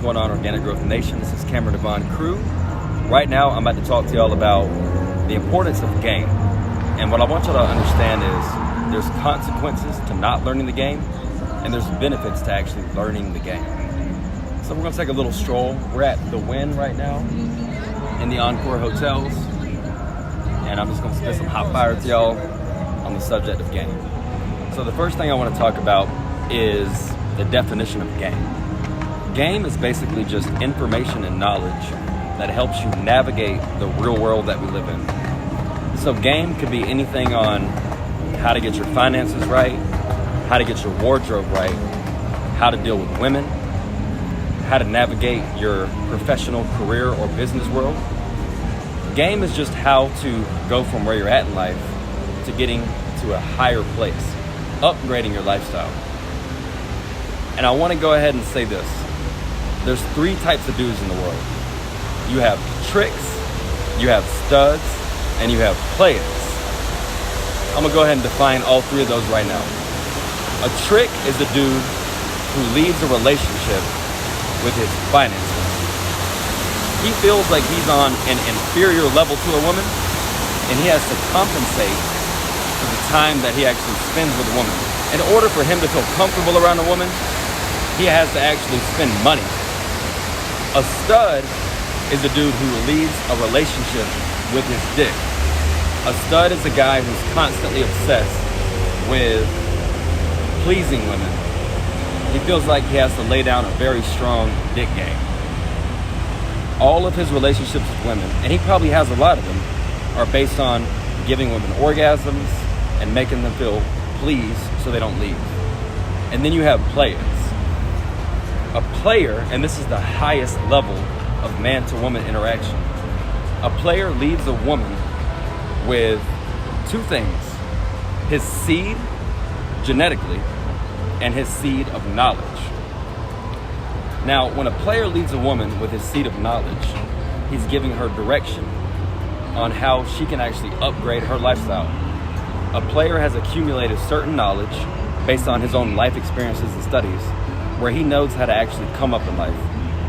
going on, Organic Growth Nation? This is Cameron Devon Crew. Right now, I'm about to talk to y'all about the importance of game. And what I want y'all to understand is there's consequences to not learning the game, and there's benefits to actually learning the game. So we're going to take a little stroll. We're at the Wynn right now in the Encore Hotels, and I'm just going to spit some hot fire to y'all on the subject of game. So the first thing I want to talk about is the definition of game. Game is basically just information and knowledge that helps you navigate the real world that we live in. So game could be anything on how to get your finances right, how to get your wardrobe right, how to deal with women, how to navigate your professional career or business world. Game is just how to go from where you're at in life to getting to a higher place, upgrading your lifestyle. And I want to go ahead and say this. There's three types of dudes in the world. You have tricks, you have studs, and you have players. I'm going to go ahead and define all three of those right now. A trick is a dude who leads a relationship with his finances. He feels like he's on an inferior level to a woman, and he has to compensate for the time that he actually spends with a woman. In order for him to feel comfortable around a woman, he has to actually spend money. A stud is a dude who leads a relationship with his dick. A stud is a guy who's constantly obsessed with pleasing women. He feels like he has to lay down a very strong dick game. All of his relationships with women, and he probably has a lot of them, are based on giving women orgasms and making them feel pleased so they don't leave. And then you have players. A player, and this is the highest level of man-to-woman interaction, a player leaves a woman with two things: his seed, genetically, and his seed of knowledge. Now, when a player leads a woman with his seed of knowledge, he's giving her direction on how she can actually upgrade her lifestyle. A player has accumulated certain knowledge based on his own life experiences and studies, where he knows how to actually come up in life.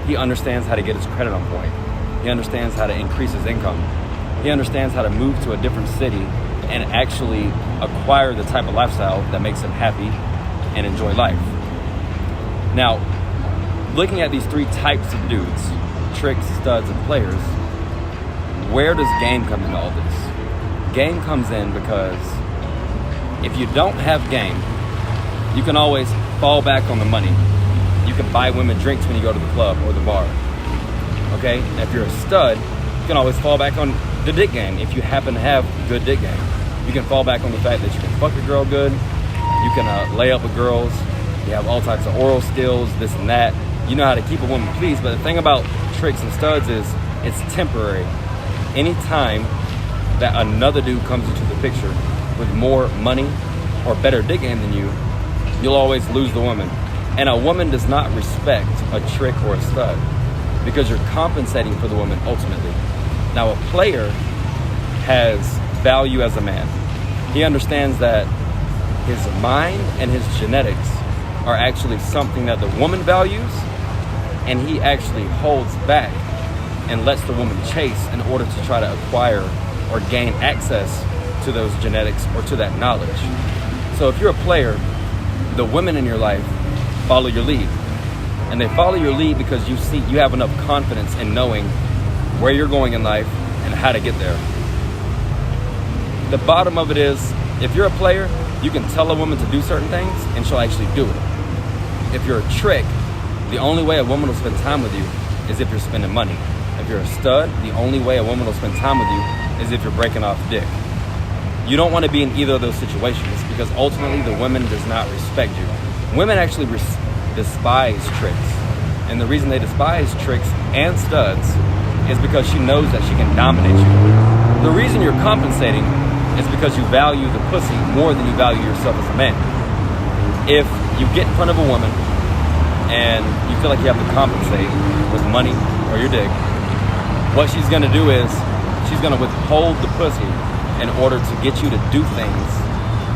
He understands how to get his credit on point. He understands how to increase his income. He understands how to move to a different city and actually acquire the type of lifestyle that makes him happy and enjoy life. Now, looking at these three types of dudes, tricks, studs, and players, where does game come into all this? Game comes in because if you don't have game, you can always fall back on the money. You can buy women drinks when you go to the club or the bar. Okay? And if you're a stud, you can always fall back on the dick game if you happen to have good dick game. You can fall back on the fact that you can fuck a girl good, you can lay up with girls, you have all types of oral skills, this and that. You know how to keep a woman pleased, but the thing about tricks and studs is it's temporary. Anytime that another dude comes into the picture with more money or better dick game than you, you'll always lose the woman. And a woman does not respect a trick or a stud because you're compensating for the woman ultimately. Now, a player has value as a man. He understands that his mind and his genetics are actually something that the woman values, and he actually holds back and lets the woman chase in order to try to acquire or gain access to those genetics or to that knowledge. So if you're a player, the women in your life follow your lead. And they follow your lead because you have enough confidence in knowing where you're going in life and how to get there. The bottom of it is, if you're a player, you can tell a woman to do certain things and she'll actually do it. If you're a trick, the only way a woman will spend time with you is if you're spending money. If you're a stud, the only way a woman will spend time with you is if you're breaking off dick. You don't want to be in either of those situations because ultimately the woman does not respect you. Women actually despise tricks. And the reason they despise tricks and studs is because she knows that she can dominate you. The reason you're compensating is because you value the pussy more than you value yourself as a man. If you get in front of a woman and you feel like you have to compensate with money or your dick, what she's going to do is she's going to withhold the pussy in order to get you to do things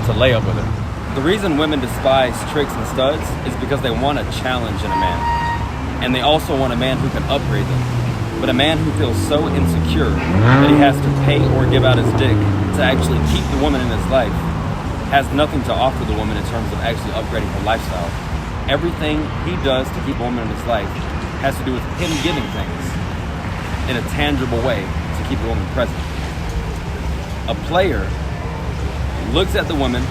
to lay up with her. The reason women despise tricks and studs is because they want a challenge in a man. and they also want a man who can upgrade them. But a man who feels so insecure that he has to pay or give out his dick to actually keep the woman in his life has nothing to offer the woman in terms of actually upgrading her lifestyle. Everything he does to keep a woman in his life has to do with him giving things in a tangible way to keep the woman present. A player looks at the woman,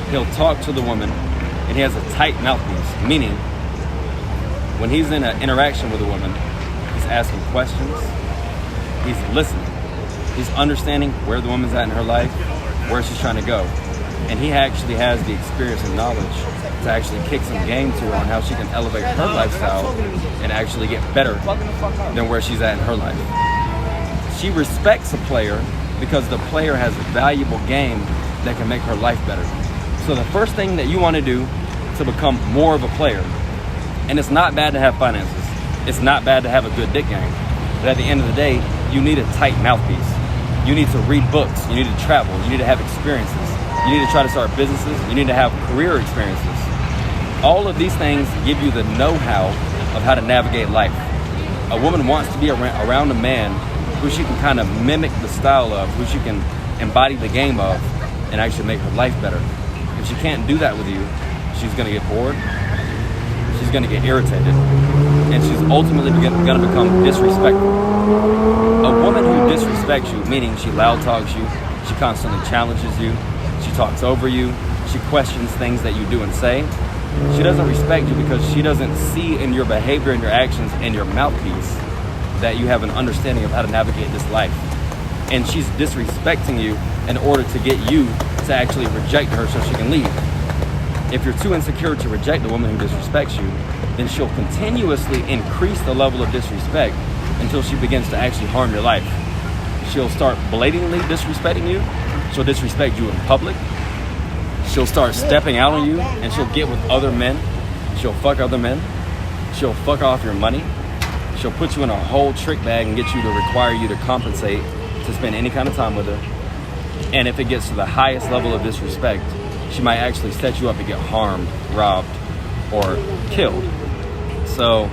he'll talk to the woman, and he has a tight mouthpiece, meaning when he's in an interaction with a woman, he's asking questions, he's listening, he's understanding where the woman's at in her life, where she's trying to go. And he actually has the experience and knowledge to actually kick some game to her on how she can elevate her lifestyle and actually get better than where she's at in her life. She respects a player because the player has a valuable game that can make her life better. So the first thing that you want to do to become more of a player, and it's not bad to have finances, it's not bad to have a good dick game, but at the end of the day, you need a tight mouthpiece. You need to read books, you need to travel, you need to have experiences, you need to try to start businesses, you need to have career experiences. All of these things give you the know-how of how to navigate life. A woman wants to be around a man who she can kind of mimic the style of, who she can embody the game of, and actually make her life better. If she can't do that with you, she's gonna get bored, she's gonna get irritated, and she's ultimately gonna become disrespectful. A woman who disrespects you, meaning she loud talks you, she constantly challenges you, she talks over you, she questions things that you do and say, she doesn't respect you because she doesn't see in your behavior and your actions and your mouthpiece that you have an understanding of how to navigate this life. And she's disrespecting you in order to get you to actually reject her so she can leave. If you're too insecure to reject the woman who disrespects you, then she'll continuously increase the level of disrespect until she begins to actually harm your life. She'll start blatantly disrespecting you. She'll disrespect you in public. She'll start stepping out on you, and she'll get with other men. She'll fuck other men. She'll fuck off your money. She'll put you in a whole trick bag and get you to require you to compensate to spend any kind of time with her. And if it gets to the highest level of disrespect, she might actually set you up to get harmed, robbed, or killed. So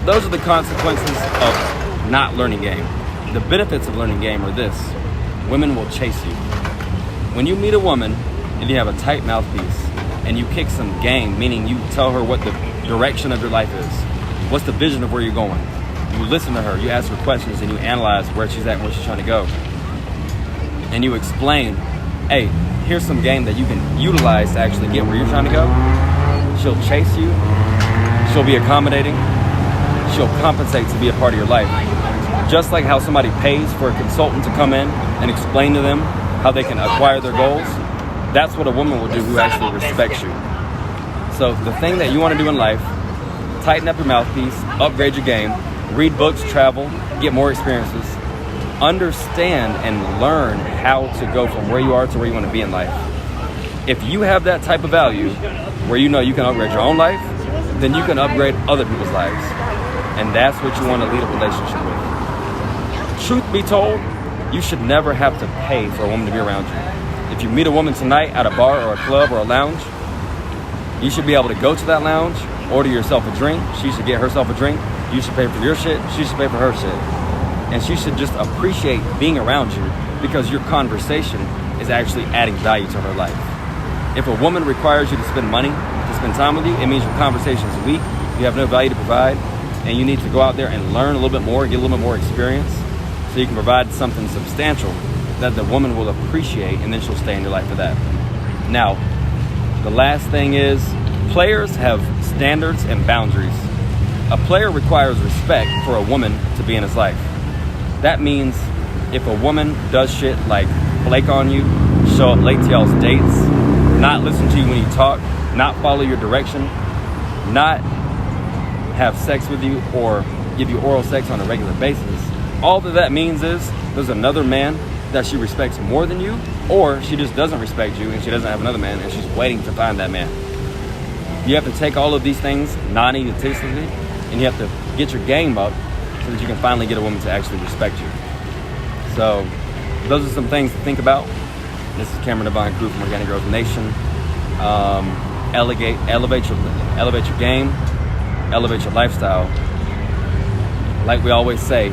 those are the consequences of not learning game. The benefits of learning game are this: women will chase you. When you meet a woman and you have a tight mouthpiece and you kick some game, meaning you tell her what the direction of your life is, what's the vision of where you're going, you listen to her, you ask her questions, and you analyze where she's at and where she's trying to go, and you explain, hey, here's some game that you can utilize to actually get where you're trying to go. She'll chase you, she'll be accommodating, she'll compensate to be a part of your life. Just like how somebody pays for a consultant to come in and explain to them how they can acquire their goals, that's what a woman will do who actually respects you. So the thing that you want to do in life: tighten up your mouthpiece, upgrade your game, read books, travel, get more experiences, understand and learn how to go from where you are to where you want to be in life. If you have that type of value where you know you can upgrade your own life, then you can upgrade other people's lives. And that's what you want to lead a relationship with. Truth be told, you should never have to pay for a woman to be around you. If you meet a woman tonight at a bar or a club or a lounge, you should be able to go to that lounge, order yourself a drink, she should get herself a drink, you should pay for your shit, she should pay for her shit. And she should just appreciate being around you because your conversation is actually adding value to her life. If a woman requires you to spend money to spend time with you, it means your conversation is weak, you have no value to provide, and you need to go out there and learn a little bit more, get a little bit more experience so you can provide something substantial that the woman will appreciate, and then she'll stay in your life for that. Now, the last thing is, players have standards and boundaries. A player requires respect for a woman to be in his life. That means if a woman does shit like flake on you, show up late to y'all's dates, not listen to you when you talk, not follow your direction, not have sex with you or give you oral sex on a regular basis, all that means is there's another man that she respects more than you, or she just doesn't respect you and she doesn't have another man and she's waiting to find that man. You have to take all of these things non-egotistically, and you have to get your game up so that you can finally get a woman to actually respect you. So those are some things to think about. This is Cameron Devine Crew from Organic Growth Nation. Elevate your game. elevate your lifestyle, like we always say,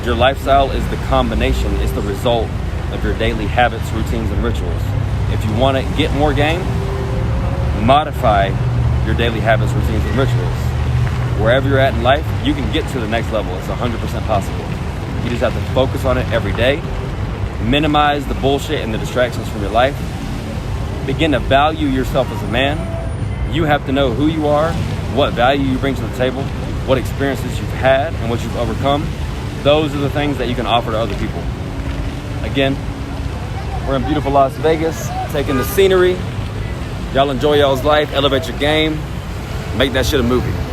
your lifestyle is the combination, it's the result of your daily habits, routines, and rituals. If you want to get more game, modify your daily habits, routines, and rituals. Wherever you're at in life, you can get to the next level. It's 100% possible. You just have to focus on it every day. Minimize the bullshit and the distractions from your life. Begin to value yourself as a man. You have to know who you are, what value you bring to the table, what experiences you've had, and what you've overcome. Those are the things that you can offer to other people. Again, we're in beautiful Las Vegas, taking the scenery. Y'all enjoy y'all's life, elevate your game, make that shit a movie.